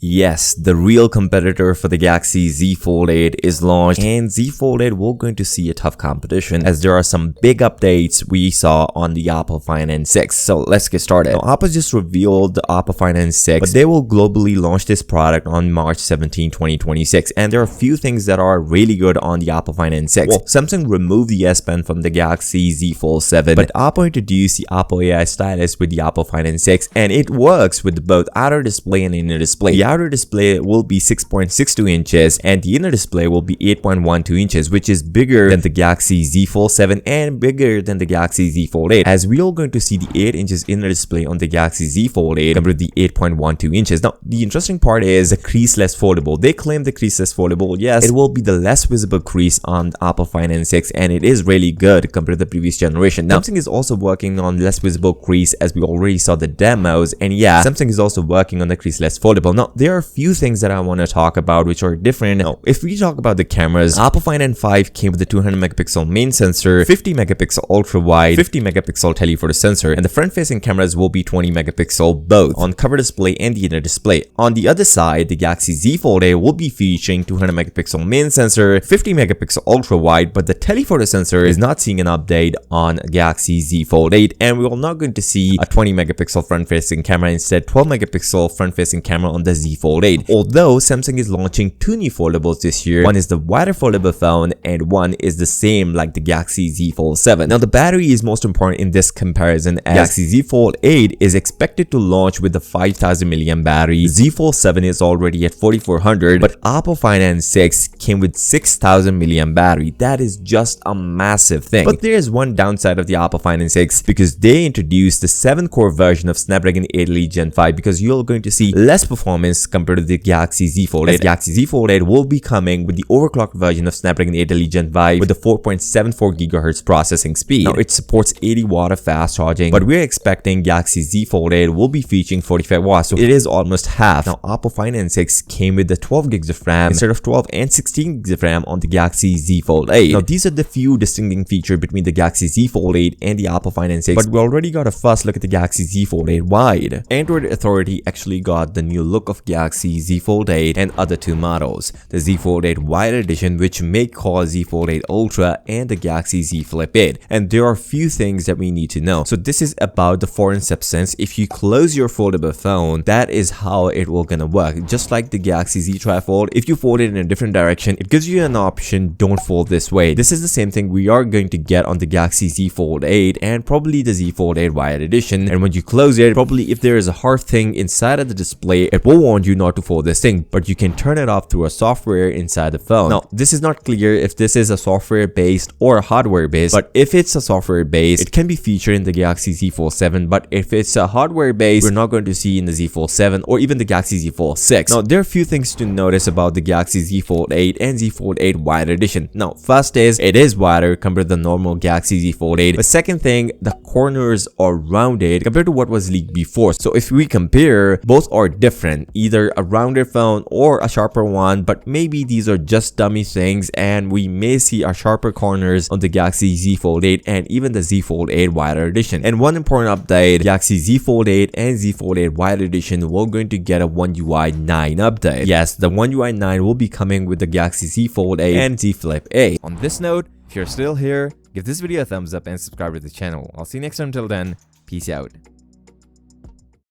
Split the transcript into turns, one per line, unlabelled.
Yes, the real competitor for the Galaxy Z Fold 8 is launched, and Z Fold 8 we're going to see a tough competition as there are some big updates we saw on the Oppo Find N6. So let's get started. Now, Oppo just revealed the Oppo Find N6, but they will globally launch this product on March 17, 2026, and there are a few things that are really good on the Oppo Find N6. Well, Samsung removed the S Pen from the Galaxy Z Fold 7, but Oppo introduced the Oppo AI stylus with the Oppo Find N6, and it works with both outer display and inner display. The outer display will be 6.62 inches and the inner display will be 8.12 inches, which is bigger than the Galaxy Z Fold 7 and bigger than the Galaxy Z Fold 8, as we are going to see the 8 inches inner display on the Galaxy Z Fold 8 compared to the 8.12 inches. Now, the interesting part is the creaseless foldable. They claim the creaseless foldable. Yes, it will be the less visible crease on the Oppo Find N6, and it is really good compared to the previous generation. Now, Samsung is also working on less visible crease, as we already saw the demos, and yeah, Samsung is also working on the creaseless foldable. Now, there are a few things that I want to talk about which are different. Now, if we talk about the cameras, Oppo Find N5 came with the 200 megapixel main sensor, 50 megapixel ultra wide, 50 megapixel telephoto sensor, and the front facing cameras will be 20 megapixel both on cover display and the inner display. On the other side, the Galaxy Z Fold 8 will be featuring 200 megapixel main sensor, 50 megapixel ultra wide, but the telephoto sensor is not seeing an update on Galaxy Z Fold 8, and we are not going to see a 20 megapixel front facing camera, instead 12 megapixel front facing camera on the Z Fold 8. Although Samsung is launching two new foldables this year, one is the wider foldable phone and one is the same like the Galaxy Z Fold 7. Now, the battery is most important in this comparison, as Galaxy Z Fold 8 is expected to launch with the 5000 mAh battery. Z Fold 7 is already at 4400, but Oppo Find N6 came with 6000 mAh battery. That is just a massive thing. But there is one downside of the Oppo Find N6, because they introduced the 7-core version of Snapdragon 8 Elite Gen 5, because you're going to see less performance compared to the Galaxy Z Fold 8. Galaxy Z Fold 8 will be coming with the overclocked version of Snapdragon 8 Elite Gen 5 with the 4.74 GHz processing speed. Now, it supports 80 watt of fast charging, but we're expecting Galaxy Z Fold 8 will be featuring 45 watts, so it is almost half. Now, Oppo Find N6 came with the 12 gigs of RAM instead of 12 and 16 gigs of RAM on the Galaxy Z Fold 8. Now, these are the few distinguishing features between the Galaxy Z Fold 8 and the Oppo Find N6, but we already got a first look at the Galaxy Z Fold 8 wide. Android Authority actually got the new look of Galaxy Z Fold 8 and other two models, the Z Fold 8 Wide Edition, which may call Z Fold 8 Ultra, and the Galaxy Z Flip 8. And there are a few things that we need to know. So this is about the forceps sense. If you close your foldable phone, that is how it will gonna work. Just like the Galaxy Z Trifold, if you fold it in a different direction, it gives you an option, don't fold this way. This is the same thing we are going to get on the Galaxy Z Fold 8 and probably the Z Fold 8 Wide Edition. And when you close it, probably if there is a hard thing inside of the display, it will warn you not to fold this thing, but you can turn it off through a software inside the phone. Now, this is not clear if this is a software based or a hardware based, but if it's a software based, it can be featured in the Galaxy Z Fold 7, but if it's a hardware based, we're not going to see in the Z Fold 7 or even the Galaxy Z Fold 6. Now, there are a few things to notice about the Galaxy Z Fold 8 and Z Fold 8 Wide Edition. Now, first is, it is wider compared to the normal Galaxy Z Fold 8. But second thing, the corners are rounded compared to what was leaked before. So if we compare, both are different, either a rounded phone or a sharper one, but maybe these are just dummy things and we may see a sharper corners on the Galaxy Z Fold 8 and even the Z Fold 8 Wider Edition. And one important update, Galaxy Z Fold 8 and Z Fold 8 Wide Edition, we're going to get a One UI 9 update. Yes, the One UI 9 will be coming with the Galaxy Z Fold 8 and Z Flip 8. On this note, if you're still here, give this video a thumbs up and subscribe to the channel. I'll see you next time. Till then, peace out.